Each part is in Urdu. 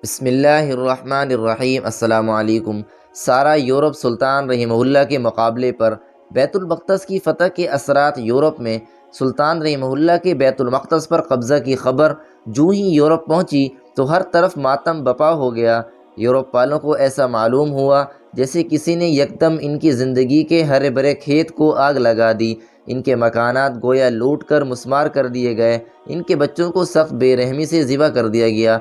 بسم اللہ الرحمن الرحیم۔ السلام علیکم۔ سارا یورپ سلطان رحمہ اللہ کے مقابلے پر بیت المقدس کی فتح کے اثرات۔ یورپ میں سلطان رحمہ اللہ کے بیت المقدس پر قبضہ کی خبر جو ہی یورپ پہنچی تو ہر طرف ماتم بپا ہو گیا۔ یورپ والوں کو ایسا معلوم ہوا جیسے کسی نے یکدم ان کی زندگی کے ہرے بھرے کھیت کو آگ لگا دی۔ ان کے مکانات گویا لوٹ کر مسمار کر دیے گئے، ان کے بچوں کو سخت بے رحمی سے ذبح کر دیا گیا۔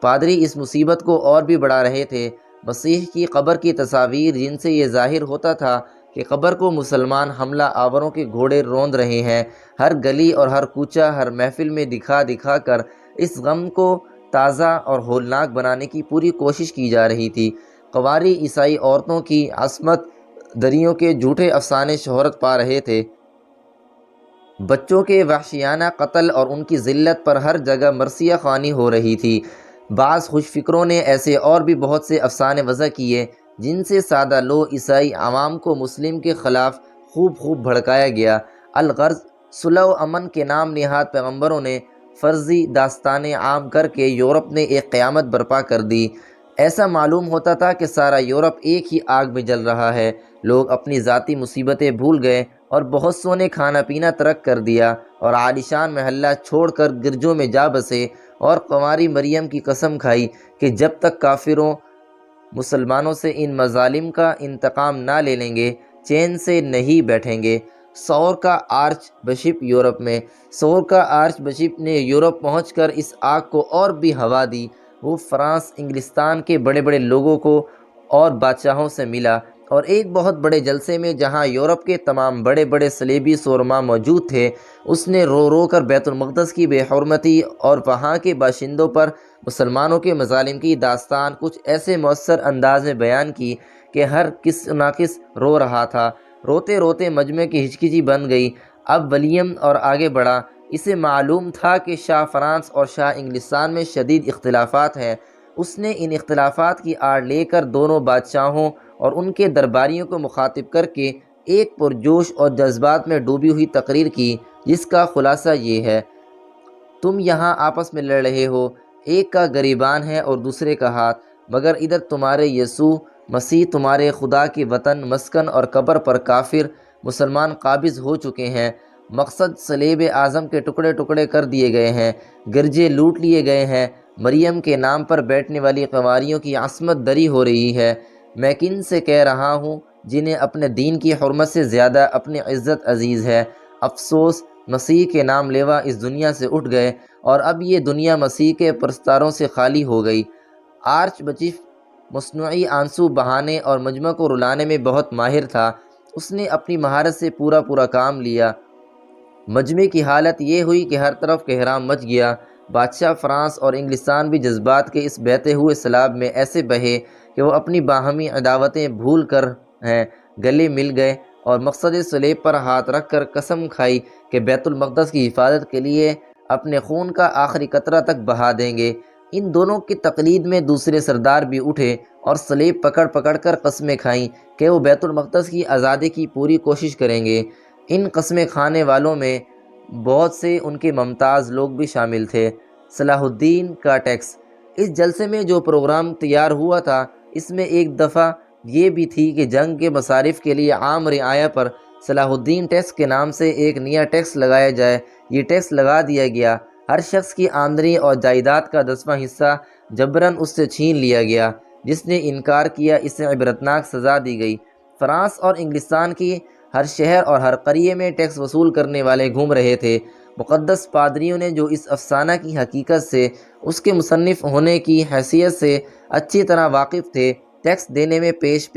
پادری اس مصیبت کو اور بھی بڑھا رہے تھے۔ مسیح کی قبر کی تصاویر جن سے یہ ظاہر ہوتا تھا کہ قبر کو مسلمان حملہ آوروں کے گھوڑے روند رہے ہیں، ہر گلی اور ہر کوچہ، ہر محفل میں دکھا دکھا کر اس غم کو تازہ اور ہولناک بنانے کی پوری کوشش کی جا رہی تھی۔ قواری عیسائی عورتوں کی عصمت دریوں کے جھوٹے افسانے شہرت پا رہے تھے۔ بچوں کے وحشیانہ قتل اور ان کی ذلت پر ہر جگہ مرثیہ خوانی ہو رہی تھی۔ بعض خوش فکروں نے ایسے اور بھی بہت سے افسانے وضع کیے جن سے سادہ لو عیسائی عوام کو مسلم کے خلاف خوب بھڑکایا گیا۔ الغرض صلح و امن کے نام نہاد پیغمبروں نے فرضی داستانیں عام کر کے یورپ نے ایک قیامت برپا کر دی۔ ایسا معلوم ہوتا تھا کہ سارا یورپ ایک ہی آگ میں جل رہا ہے۔ لوگ اپنی ذاتی مصیبتیں بھول گئے اور بہت سو نے کھانا پینا ترک کر دیا اور عالیشان محلہ چھوڑ کر گرجوں میں جا بسے اور قماری مریم کی قسم کھائی کہ جب تک کافروں مسلمانوں سے ان مظالم کا انتقام نہ لے لیں گے چین سے نہیں بیٹھیں گے۔ سور کا آرچ بشپ یورپ میں سور کا آرچ بشپ نے یورپ پہنچ کر اس آگ کو اور بھی ہوا دی۔ وہ فرانس انگلستان کے بڑے بڑے لوگوں کو اور بادشاہوں سے ملا اور ایک بہت بڑے جلسے میں جہاں یورپ کے تمام بڑے بڑے صلیبی سورما موجود تھے، اس نے رو رو کر بیت المقدس کی بے حرمتی اور وہاں کے باشندوں پر مسلمانوں کے مظالم کی داستان کچھ ایسے مؤثر انداز میں بیان کی کہ ہر کس ناقص رو رہا تھا۔ روتے روتے مجمع کی ہچکچی بن گئی۔ اب ولیم اور آگے بڑھا۔ اسے معلوم تھا کہ شاہ فرانس اور شاہ انگلستان میں شدید اختلافات ہیں۔ اس نے ان اختلافات کی آڑ لے کر دونوں بادشاہوں اور ان کے درباریوں کو مخاطب کر کے ایک پرجوش اور جذبات میں ڈوبی ہوئی تقریر کی جس کا خلاصہ یہ ہے: تم یہاں آپس میں لڑ رہے ہو، ایک کا گریبان ہے اور دوسرے کا ہاتھ، مگر ادھر تمہارے یسوع مسیح تمہارے خدا کے وطن مسکن اور قبر پر کافر مسلمان قابض ہو چکے ہیں۔ مقصد صلیب اعظم کے ٹکڑے ٹکڑے کر دیے گئے ہیں، گرجے لوٹ لیے گئے ہیں، مریم کے نام پر بیٹھنے والی قواریوں کی عصمت دری ہو رہی ہے۔ میں کن سے کہہ رہا ہوں جنہیں اپنے دین کی حرمت سے زیادہ اپنی عزت عزیز ہے۔ افسوس، مسیح کے نام لیوا اس دنیا سے اٹھ گئے اور اب یہ دنیا مسیح کے پرستاروں سے خالی ہو گئی۔ آرچ بشپ مصنوعی آنسو بہانے اور مجمع کو رلانے میں بہت ماہر تھا۔ اس نے اپنی مہارت سے پورا کام لیا۔ مجمع کی حالت یہ ہوئی کہ ہر طرف کہرام مچ گیا۔ بادشاہ فرانس اور انگلستان بھی جذبات کے اس بہتے ہوئے سیلاب میں ایسے بہے کہ وہ اپنی باہمی عداوتیں بھول کر گلے مل گئے اور مقصد صلیب پر ہاتھ رکھ کر قسم کھائی کہ بیت المقدس کی حفاظت کے لیے اپنے خون کا آخری قطرہ تک بہا دیں گے۔ ان دونوں کی تقلید میں دوسرے سردار بھی اٹھے اور صلیب پکڑ کر قسمیں کھائیں کہ وہ بیت المقدس کی آزادی کی پوری کوشش کریں گے۔ ان قسمیں کھانے والوں میں بہت سے ان کے ممتاز لوگ بھی شامل تھے۔ صلاح الدین کا ٹیکس۔ اس جلسے میں جو پروگرام تیار ہوا تھا اس میں ایک دفعہ یہ بھی تھی کہ جنگ کے مصارف کے لیے عام رعایا پر صلاح الدین ٹیکس کے نام سے ایک نیا ٹیکس لگایا جائے۔ یہ ٹیکس لگا دیا گیا۔ ہر شخص کی آمدنی اور جائیداد کا 10واں حصہ جبراً اس سے چھین لیا گیا۔ جس نے انکار کیا اسے عبرتناک سزا دی گئی۔ فرانس اور انگلستان کی ہر شہر اور ہر قریے میں ٹیکس وصول کرنے والے گھوم رہے تھے۔ مقدس پادریوں نے جو اس افسانہ کی حقیقت سے اس کے مصنف ہونے کی حیثیت سے اچھی طرح واقف تھے، ٹیکس دینے میں پیش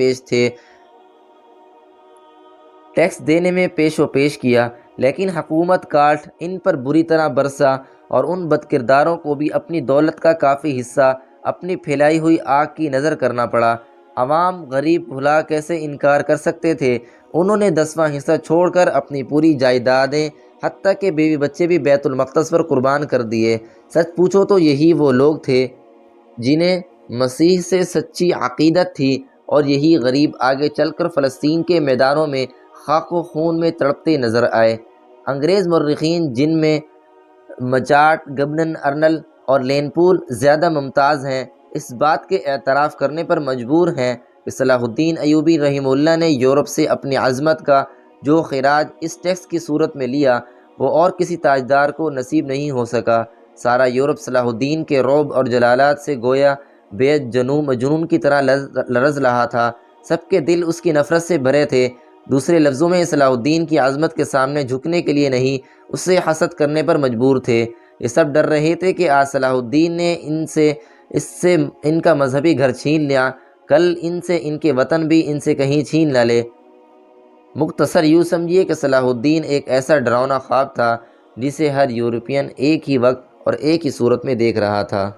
و پیش کیا، لیکن حکومت کاٹ ان پر بری طرح برسا اور ان بدکرداروں کو بھی اپنی دولت کا کافی حصہ اپنی پھیلائی ہوئی آگ کی نذر کرنا پڑا۔ عوام غریب بھلا کیسے انکار کر سکتے تھے؟ انہوں نے 10واں حصہ چھوڑ کر اپنی پوری جائیدادیں حتیٰ کہ بیوی بچے بھی بیت المقدس پر قربان کر دیے۔ سچ پوچھو تو یہی وہ لوگ تھے جنہیں مسیح سے سچی عقیدت تھی، اور یہی غریب آگے چل کر فلسطین کے میدانوں میں خاک و خون میں تڑپتے نظر آئے۔ انگریز مورخین جن میں مچارٹ، گبن، ارنل اور لین پول زیادہ ممتاز ہیں، اس بات کے اعتراف کرنے پر مجبور ہیں کہ صلاح الدین ایوبی رحمہ اللہ نے یورپ سے اپنی عظمت کا جو خراج اس ٹیکس کی صورت میں لیا وہ اور کسی تاجدار کو نصیب نہیں ہو سکا۔ سارا یورپ صلاح الدین کے رعب اور جلالات سے گویا بے مجنون کی طرح لرز رہا تھا۔ سب کے دل اس کی نفرت سے بھرے تھے۔ دوسرے لفظوں میں صلاح الدین کی عظمت کے سامنے جھکنے کے لیے نہیں، اس سے حسد کرنے پر مجبور تھے۔ یہ سب ڈر رہے تھے کہ آج صلاح الدین نے اس سے ان کا مذہبی گھر چھین لیا، کل ان سے ان کے وطن بھی ان سے کہیں چھین نہ لے۔ مختصر یوں سمجھیے کہ صلاح الدین ایک ایسا ڈراؤنا خواب تھا جسے ہر یورپین ایک ہی وقت اور ایک ہی صورت میں دیکھ رہا تھا۔